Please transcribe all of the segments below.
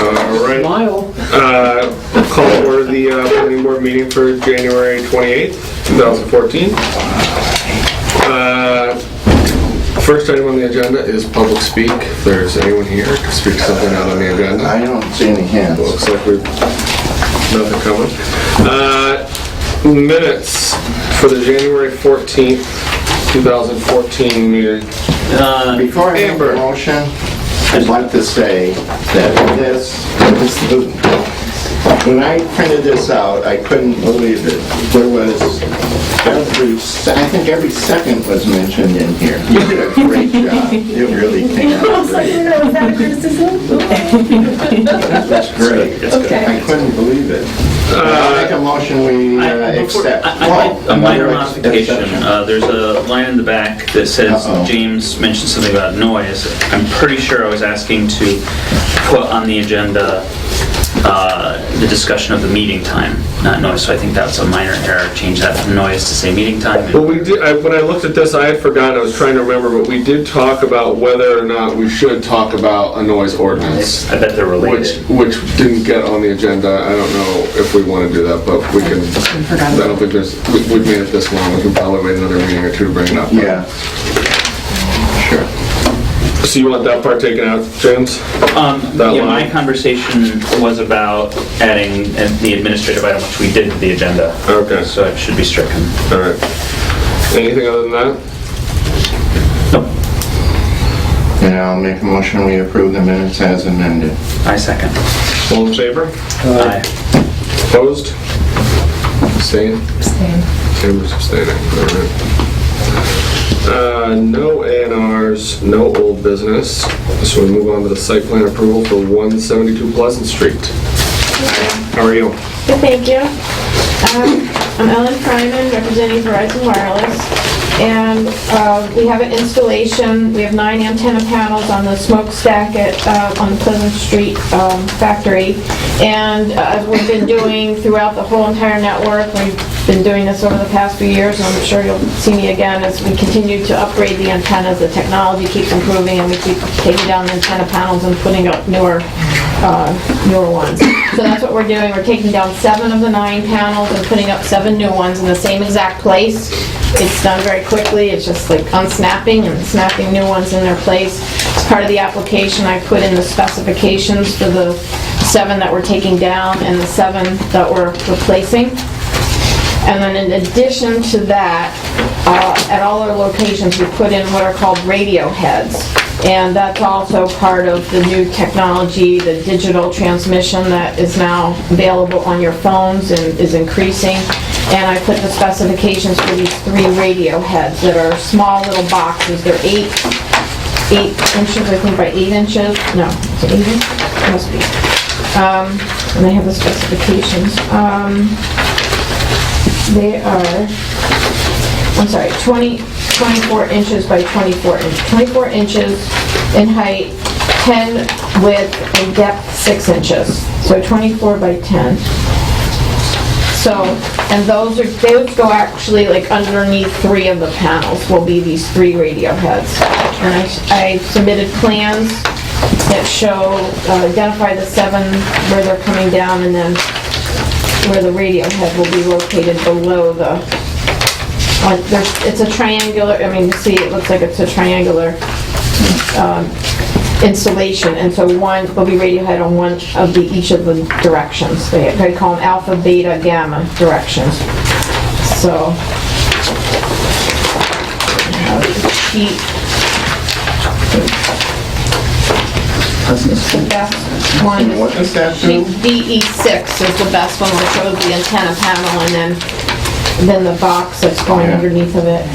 All right. Smile. Call to order the planning board meeting for January 28th, 2014. First item on the agenda is public speak. If there's anyone here to speak something out on the agenda. I don't see any hands. Looks like we've nothing coming. Minutes for the January 14th, 2014 meeting. Before I make Amber. a motion, I'd like to say that when I printed this out, I couldn't believe it. There was I think every second was mentioned in here. You did a great job. It really came out great. Was that a criticism? That's great. Okay. I couldn't believe it. I'll make a motion we accept. A minor modification. There's a line in the back that says James mentioned something about noise. I'm pretty sure I was asking to put on the agenda the discussion of the meeting time, not noise. So I think that's a minor error. Change that from noise to say meeting time. Well, we did. When I looked at this, I had forgotten. I was trying to remember, but we did talk about whether or not we should talk about a noise ordinance. I bet they're related. Which didn't get on the agenda. I don't know if we want to do that, but we can. I don't think there's. We've made it this long. We can probably wait another meeting or two to bring it up. Yeah. Sure. So you want that part taken out, James? Yeah, my conversation was about adding the administrative item, which we did to the agenda. Okay. So it should be stricken. All right. Anything other than that? Nope. And I'll make a motion we approve the minutes as amended. I second. All in favor? Aye. Opposed? Abstained? Abstain. Amber's abstaining. All right. No A&Rs, no old business. So we move on to the site plan approval for 172 Pleasant Street. How are you? Good, thank you. I'm Ellen Fryman, representing Verizon Wireless, and we have an installation. We have 9 antenna panels on the smokestack on the Pleasant Street factory, and as we've been doing throughout the whole entire network, we've been doing this over the past few years, and I'm sure you'll see me again as we continue to upgrade the antennas. The technology keeps improving, and we keep taking down the antenna panels and putting up newer ones. So that's what we're doing. We're taking down 7 of the 9 panels and putting up 7 new ones in the same exact place. It's done very quickly. It's just like unsnapping and snapping new ones in their place. As part of the application, I put in the specifications for the 7 that we're taking down and the 7 that we're replacing. And then in addition to that, at all our locations, we put in what are called radio heads. And that's also part of the new technology, the digital transmission that is now available on your phones and is increasing. And I put the specifications for these 3 radio heads that are small little boxes. They're 8 inches, I think, by 8 inches. No, is it 8 inches? It must be. And they have the specifications. They are, I'm sorry, 24 inches by 24 inches. 24 inches in height, 10 width, and depth 6 inches. So 24 by 10. So, and those go actually like underneath 3 of the panels will be these 3 radio heads. And I submitted plans that show, identify the 7 where they're coming down, and then where the radio head will be located below the, it's a triangular, I mean, you see it looks like it's a triangular installation, and so one will be radio head on one of each of the directions. They call them alpha, beta, gamma directions. So, sheet. The best one. What does that do? DE6 is the best one, which shows the antenna panel and then the box that's going underneath of it.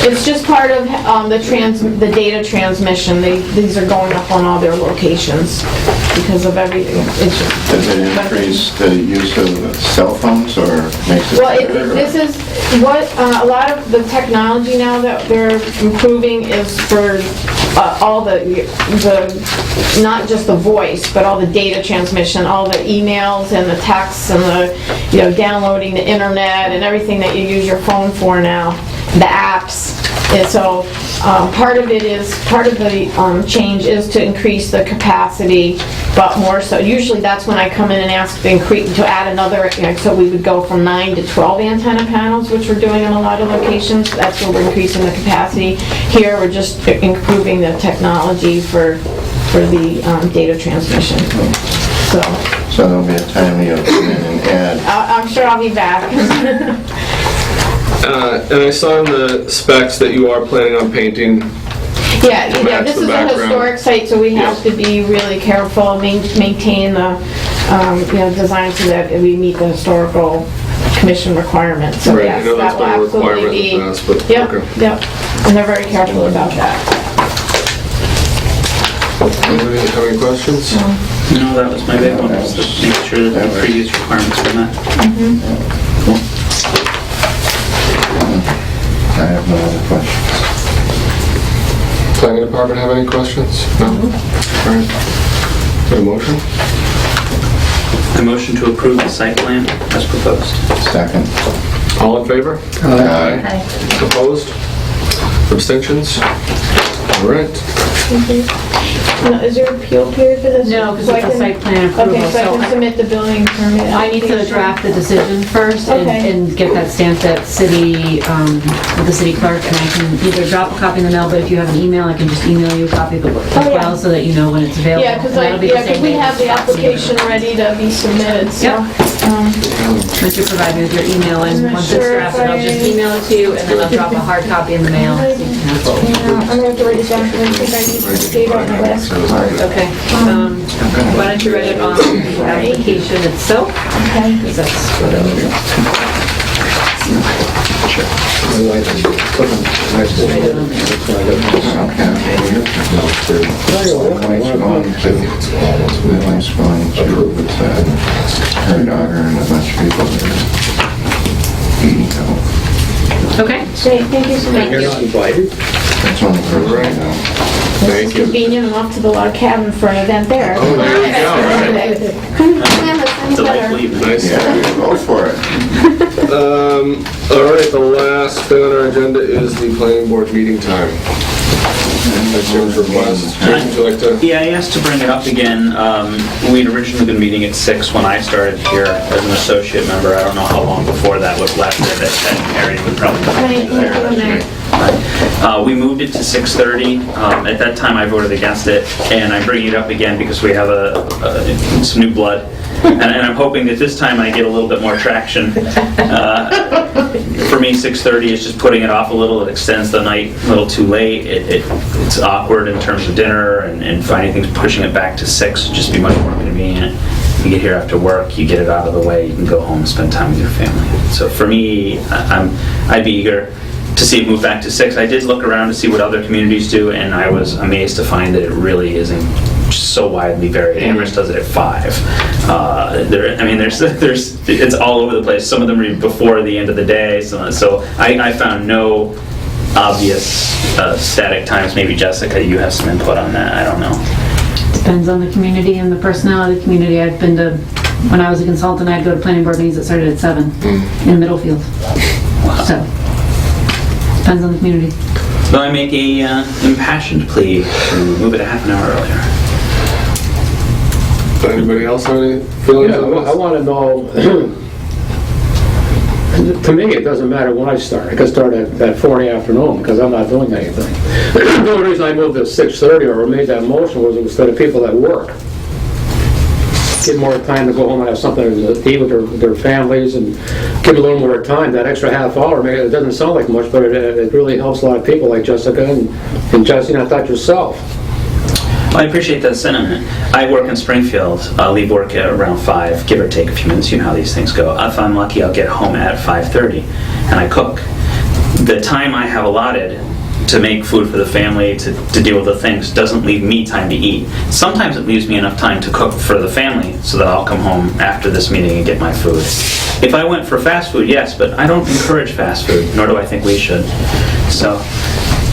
It's just part of the data transmission. These are going up on all their locations because of everything. It's just, does it increase the use of cell phones or makes it better? This is what a lot of the technology now that they're improving is for all the not just the voice, but all the data transmission, all the emails and the texts and the downloading the internet and everything that you use your phone for now. the apps. And so part of the change is to increase the capacity, but more so, usually that's when I come in and ask to add another, so we would go from 9 to 12 antenna panels, which we're doing in a lot of locations. That's where we're increasing the capacity. Here, we're just improving the technology for the data transmission. So there'll be a time you'll come in and add. I'm sure I'll be back. And I saw in the specs that you are planning on painting. Yeah, match this the is a background. historic site, so we have to be really careful, maintain the, design so that we meet the historical commission requirements. So Right, yes, I know that's that will been a absolutely requirement in be. the past, but, Yep, okay. yep, and they're very careful about that. Anybody have any questions? No, that was my big one, was to make sure that the previous requirements were met. I have no other questions. Planning department have any questions? No? All right. Is there a motion? I motion to approve the site plan as proposed. Second. All in favor? Aye. Opposed? Abstentions? All right. Now, is there an appeal period for this? No, because So I it's a can- site plan approval. Okay, so I can submit the building permit. I need to draft the decision first Okay. and get that stamped at city, with the city clerk, and I can either drop a copy in the mail, but if you have an email, I can just email you a copy as Oh, yeah. well, so that you know when it's available. Yeah, because And that'll be the same we day have the as proxy. application ready to be submitted, so. Yep. Once you provide me with your email, I'm and not once sure it's if drafted, I'll just I- email it to you, and then I'll drop a hard copy in the mail. So you can have both. Yeah, I'm gonna have to write it down, because I think I need to date on the last part. Okay, why don't you write it on the application itself? Okay. Because that's what Lily's going to with her daughter and a bunch of people that are eating out. Okay. Great, thank you so much. You're not invited? That's on the first right now. Thank It's you. convenient enough to the log cabin for an event there. Oh, there you go, Couldn't plan this any Delightful better. evening. Nice. Yeah, go for it. All right, the last thing on our agenda is the planning board meeting time. That's Jim's request. Jim, would you like to? Yeah, I asked to bring it up again. We'd originally been meeting at 6 when I started here as an associate member. I don't know how long before that was left there, that Harry would probably Right, be there. yeah, We moved it to 6:30. At that time, I voted against it, and I'm bringing it up again because we have some new blood. And I'm hoping that this time I get a little bit more traction. For me, 6:30 is just putting it off a little. It extends the night a little too late. It's awkward in terms of dinner and finding things, pushing it back to 6 would just be much more convenient. You get here after work, you get it out of the way, you can go home and spend time with your family. So for me, I'd be eager to see it move back to 6. I did look around to see what other communities do, and I was amazed to find that it really isn't so widely varied. Amherst does it at 5. It's all over the place. Some of them are before the end of the day, so I found no obvious static times. Maybe Jessica, you have some input on that. I don't know. Depends on the community and the personality of the community. I've been to, when I was a consultant, I'd go to planning board meetings that started at 7 in Middlefield. So, depends on the community. So I make a impassioned plea to move it a half an hour earlier. Anybody else have any feelings Yeah, on I this? want to know, to me, it doesn't matter when I start. I could start at 4 in the afternoon because I'm not doing anything. The only reason I moved to 6:30 or made that motion was it was for the people that work. Get more time to go home and have something to eat with their families and give them a little more time. That extra half hour, it doesn't sound like much, but it really helps a lot of people like Jessica and Jesse, and I thought yourself. Well, I appreciate that sentiment. I work in Springfield. I'll leave work at around 5, give or take a few minutes. You know how these things go. If I'm lucky, I'll get home at 5:30, and I cook. The time I have allotted to make food for the family, to deal with the things, doesn't leave me time to eat. Sometimes it leaves me enough time to cook for the family so that I'll come home after this meeting and get my food. If I went for fast food, yes, but I don't encourage fast food, nor do I think we should. So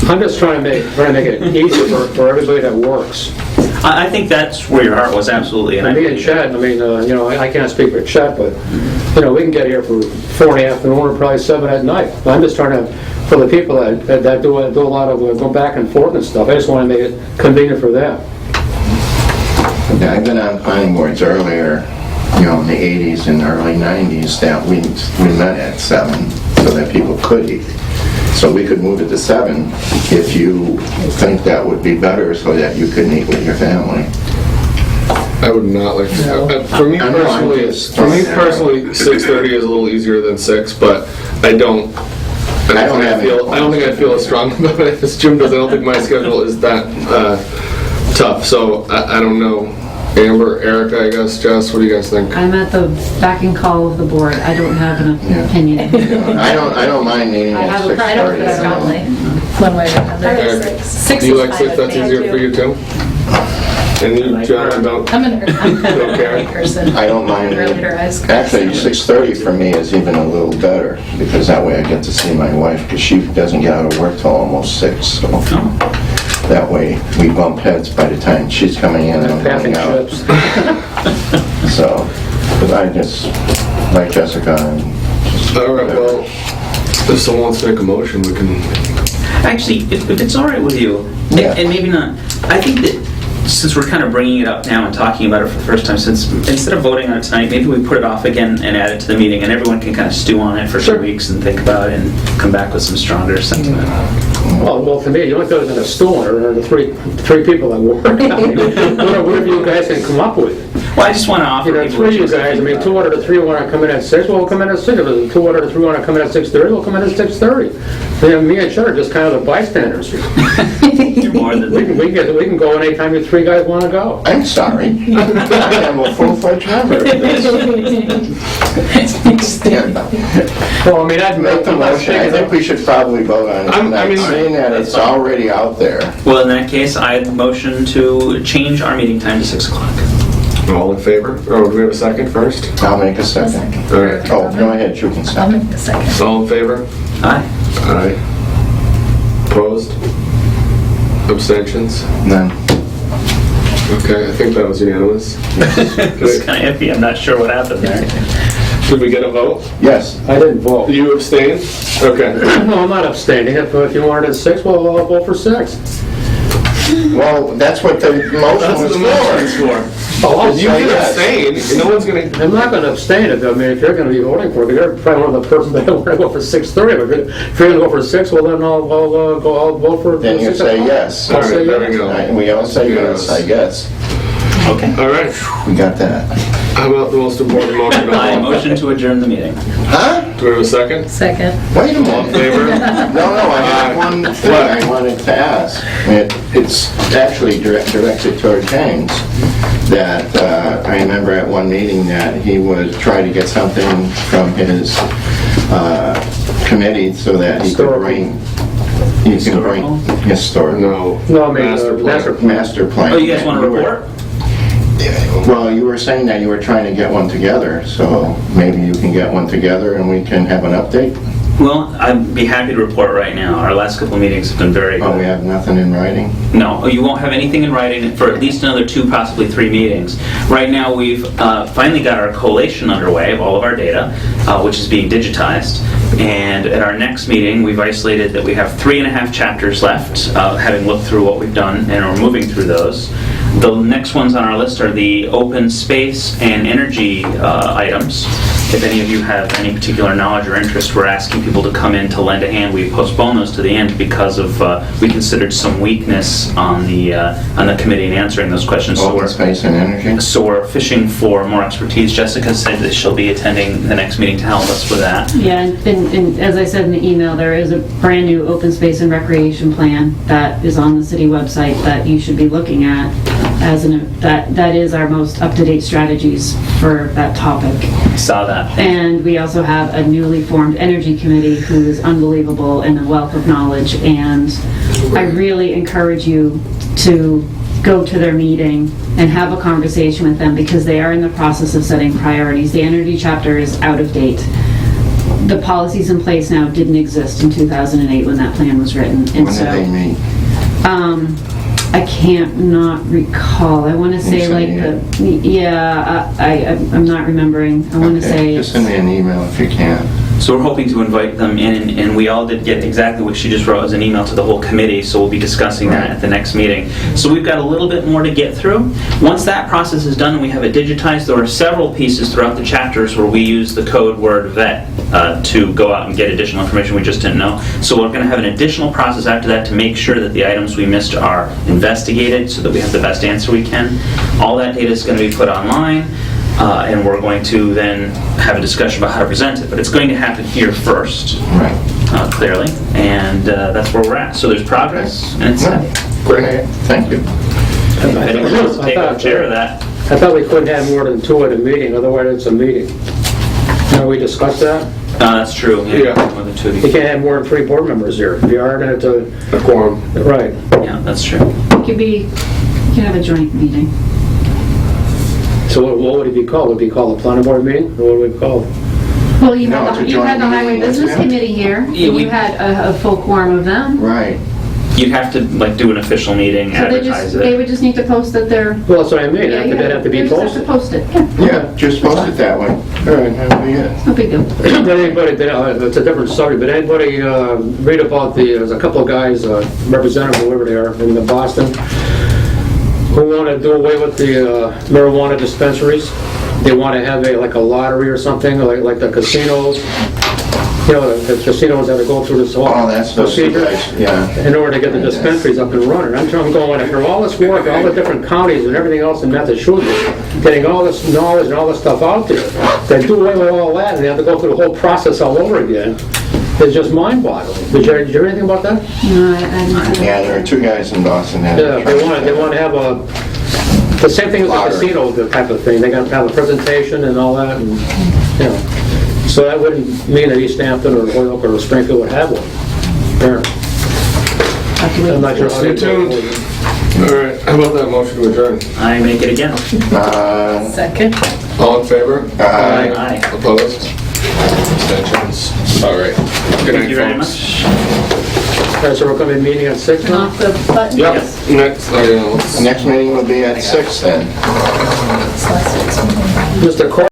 I'm just trying to make it easier for everybody that works. I think that's where your heart was, absolutely. And Me and Chet, I can't speak for Chet, but, we can get here for 4 in the afternoon or probably 7 at night. I'm just trying to for the people that do a lot of, go back and forth and stuff, I just want to make it convenient for them. Yeah, I've been on planning boards earlier, you know, in the 80s and early 90s, that we met at 7 so that people could eat. So we could move it to 7 if you think that would be better so that you could meet with your family. I would not like to. For me I know, I'm personally, just- 6:30 is a little easier than 6, but I don't think I'd feel as strong about it as Jim does. I don't think my schedule is that tough. So I don't know. Amber, Erica, I guess, Jess, what do you guys think? I'm at the back and call of the board. I don't have an opinion. I don't mind meeting I at have a 6:30. preference, Strongly, one way or another. Okay. Six Do you is like fine 6? with That's me. easier for you too? And you, John, don't? I'm an early person. I don't mind. Earlier eyes. Actually, 6:30 for me is even a little better, because that way I get to see my wife, because she doesn't get out of work till almost 6, so that way we bump heads by the time she's coming in and I'm Passing going out. ships. So, but I just, like Jessica, and just... All right, well, if someone wants to make a motion, we can... Actually, if it's all right with you, Yeah. and maybe not, I think that since we're kind of bringing it up now and talking about it for the first time, since instead of voting on it tonight, maybe we put it off again and add it to the meeting, and everyone can kind of stew on it for 2 weeks and think about it and come back with some stronger sentiment. Well, to me, the only thing that's in a store are the three people that work. I mean, whatever you guys can come up with. Well, I just want to offer You know, people... 3 of you guys, I mean, 2 out of the 3 want to come in at 6, well, we'll come in at 6. If there's 2 out of the 3 want to come in at 6:30, we'll come in at 6:30. Me and Chet are just kind of the bystanders. You're more than... We can go anytime you 3 guys want to go. I'm sorry. I am a full-fledged member of this. Well, I mean, I'd Make the motion. I think we should probably vote on it tonight, seeing that it's already out there. Well, in that case, I motion to change our meeting time to 6 o'clock. All in favor? Or do we have a second first? I'll make a second. All right. Oh, go ahead, you can I'll second. make a second. All in favor? Aye. Aye. Opposed? Abstentions? None. Okay, I think that was unanimous. It's kind of iffy. I'm not sure what happened there. Did we get a vote? Yes. I didn't vote. You abstained? Okay. No, I'm not abstaining. If you wanted at 6, well, I'll vote for 6. Well, that's what the motion was for. Oh, You can abstain. No one's gonna... I'm not going to abstain. I mean, if you're going to be voting for it, you're probably one of the persons that want to go for 6:30. But if you're going to go for 6, well, then I'll vote for 6. Then you say yes. All right, there we go. We all say yes, I guess. Okay. All right. We got that. How about the most important motion of I all? motion to adjourn the meeting. Huh? Do we have a second? Second. Wait a All in minute. favor? No, I have one thing I wanted to ask. It's actually directed toward James, that I remember at one meeting that he would try to get something from his committee so that he could bring, historical. No. No, I mean, Master plan. Master plan. Oh, you guys want to report? Well, you were saying that you were trying to get one together, so maybe you can get one together and we can have an update? Well, I'd be happy to report right now. Our last couple of meetings have been very Oh, we good. have nothing in writing? No, you won't have anything in writing for at least another 2, possibly 3 meetings. Right now, we've finally got our collation underway of all of our data, which is being digitized. And at our next meeting, we've isolated that we have 3.5 chapters left, having looked through what we've done, and we're moving through those. The next ones on our list are the open space and energy items. If any of you have any particular knowledge or interest, we're asking people to come in to lend a hand. We postponed those to the end because of we considered some weakness on the committee in answering those questions. Open space and energy? So we're fishing for more expertise. Jessica said that she'll be attending the next meeting to help us with that. Yeah, and as I said in the email, there is a brand new open space and recreation plan that is on the city website that you should be looking at that is our most up-to-date strategies for that topic. Saw that. And we also have a newly formed energy committee who is unbelievable and a wealth of knowledge. And I really encourage you to go to their meeting and have a conversation with them because they are in the process of setting priorities. The energy chapter is out of date. The policies in place now didn't exist in 2008 when that plan was written. And When did they meet? I can't not recall. I want to say like I'm not remembering. I want to Okay, say just send me an email if you can. So we're hoping to invite them in, and we all did get exactly what she just wrote as an email to the whole committee, so we'll be discussing that at the next meeting. So we've got a little bit more to get through. Once that process is done and we have it digitized, there are several pieces throughout the chapters where we use the code word vet to go out and get additional information we just didn't know. So we're going to have an additional process after that to make sure that the items we missed are investigated so that we have the best answer we can. All that data is going to be put online. And we're going to then have a discussion about how to present it. But it's going to happen here first, clearly, and that's where we're at. So there's progress, and it's Great, thank you. anyone wants to take up chair of that. I thought we couldn't have more than 2 at a meeting, otherwise it's a meeting. Now, we discussed that? That's true. Yeah. More than 2 of You you. can't have more than 3 board members here. If you are, then it's a... A quorum. Right. Yeah, that's true. You can have a joint meeting. So what would it be called? Would it be called a planning board meeting, or what would it be called? Well, you No, it's a had the joint highway meeting, business isn't it? committee here, and Yeah, you had a full quorum of them. Right. You'd have to do an official meeting, So advertise they it. would just need to post that they're... Well, that's what I mean. Yeah, They'd have to be they just have posted. to post it, yeah, Yeah, just post it that way. All right, that'll be it. no big deal. Did anybody, it's a different subject, but anybody read about there's a couple of guys, representatives, whoever they are, in Boston, who want to do away with the marijuana dispensaries? They want to have a lottery or something, like the casinos. You know, the casinos have to go through this whole Oh, that's those two procedure guys, yeah. in order to get the dispensaries up and running. I'm going, after all this work, all the different counties and everything else in Massachusetts, getting all this knowledge and all this stuff out there, they do away with all that, and they have to go through the whole process all over again. It's just mind-boggling. Did you hear anything about that? No, I didn't. Yeah, there are 2 guys in Boston that Yeah, they want to have the same thing as the Lottery. casino, the type of thing. They got to have a presentation and all that, and, you know. So that wouldn't mean that Easthampton or Hoyoke or Springfield would have one. Apparently. I'm not sure. how Stay they do tuned. it. All right, how about that motion to adjourn? I make it again. Second. All in favor? Aye. Opposed? Abstentions? All right. Good night, Thank you very folks. much. All right, so we're going to be meeting at 6 Turn now? off the button. Yep, next, let's... Next meeting will be at 6 then. It's last week's meeting. Mr. Cor-